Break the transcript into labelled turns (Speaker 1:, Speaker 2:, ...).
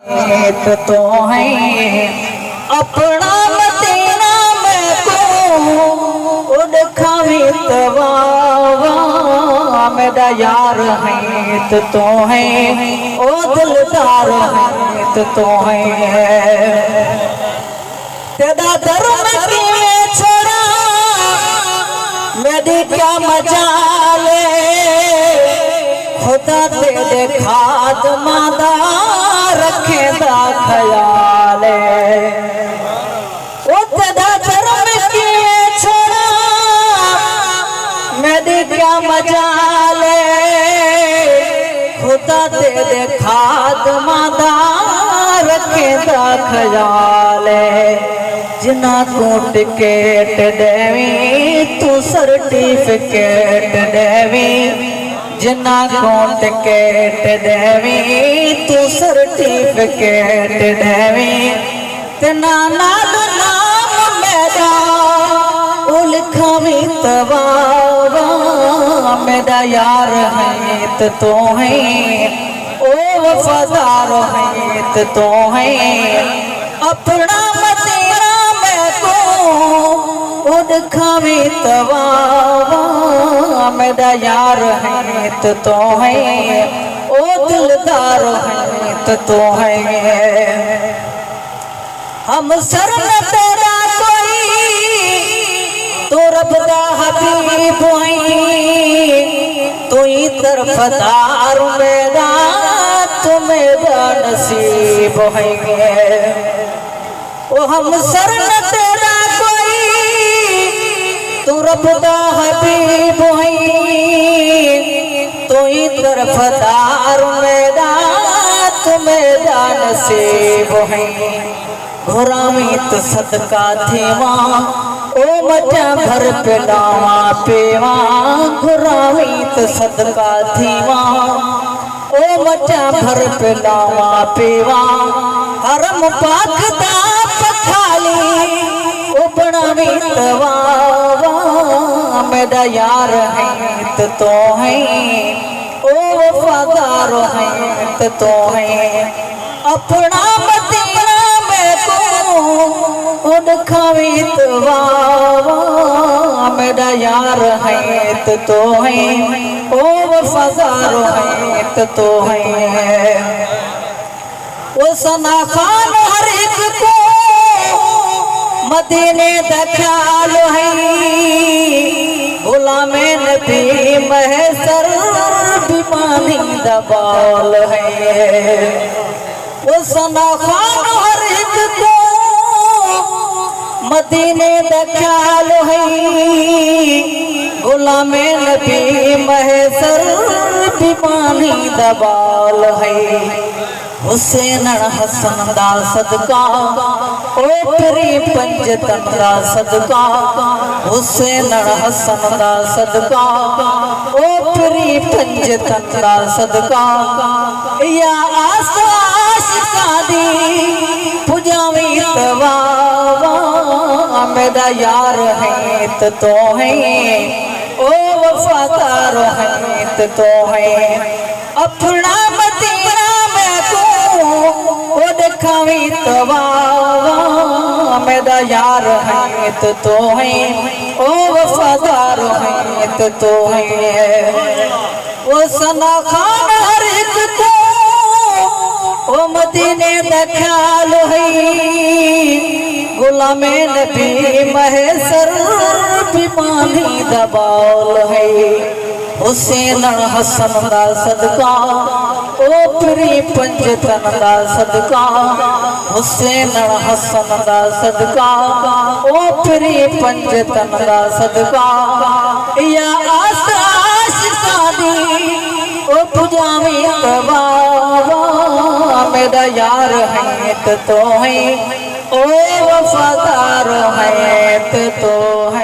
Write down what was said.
Speaker 1: तो है अपना मदीना में को उड़ खावी तवावा मेरा यार है तो है ओ दिलदार है तो है तेरा धर्म किए छोड़ा मेरी क्या मजाले खुदा तेरे खाद मादा रखे दा ख्याल ओ तेरा धर्म किए छोड़ा मेरी क्या मजाले खुदा तेरे खाद मादा रखे दा ख्याल जिना को टिकट देवी तू सर्टिफिकेट देवी जिना को टिकट देवी तू सर्टिफिकेट देवी तना नाल नाम मेरा उलखावी तवावा मेरा यार है तो है ओ वफादार है तो है अपना मदीना में को उड़ खावी तवावा मेरा यार है तो है ओ दिलदार है तो है हम सर में तेरा कोई तो रब दा हबीब तू ही तरफदार मेरा तू मेरा नसीब है ओ हम सर में तेरा कोई तू रब दा हबीब तू ही तरफदार मेरा तू मेरा नसीब है घोरावी तो सदका थेवा ओ मचा भर पे लावा पेवा घोरावी तो सदका थेवा ओ मचा भर पे लावा पेवा हरम पाक दा पखाली ओ बनावी तवावा मेरा यार है तो है ओ वफादार है तो है अपना मदीना में को उड़ खावी तवावा मेरा यार है तो है ओ वफादार है तो है वो सना खान हर एक को मदीने दा ख्याल है गुलामे नबी महसर बीमानी दा बाल है वो सना खान हर एक को मदीने दा ख्याल है गुलामे नबी महसर बीमानी दा बाल है हुसैन हसन दा सदका ओ तेरी पंजतन दा सदका हुसैन हसन दा सदका ओ तेरी पंजतन दा सदका या आशिका दी पुजावी तवावा मेरा यार है तो है ओ वफादार है तो है अपना मदीना वो दिखावी तवावा मेरा यार है तो है ओ वफादार है तो है वो सना खान हर एक को ओ मदीने दा ख्याल है गुलामे नबी महसर बीमानी दा बाल है हुसैन हसन दा सदका ओ प्री पंजतन दा सदका हुसैन हसन दा सदका ओ प्री पंजतन दा सदका या आशिका दी ओ पुजावी तवावा मेरा यार है तो है ओ वफादार है तो है।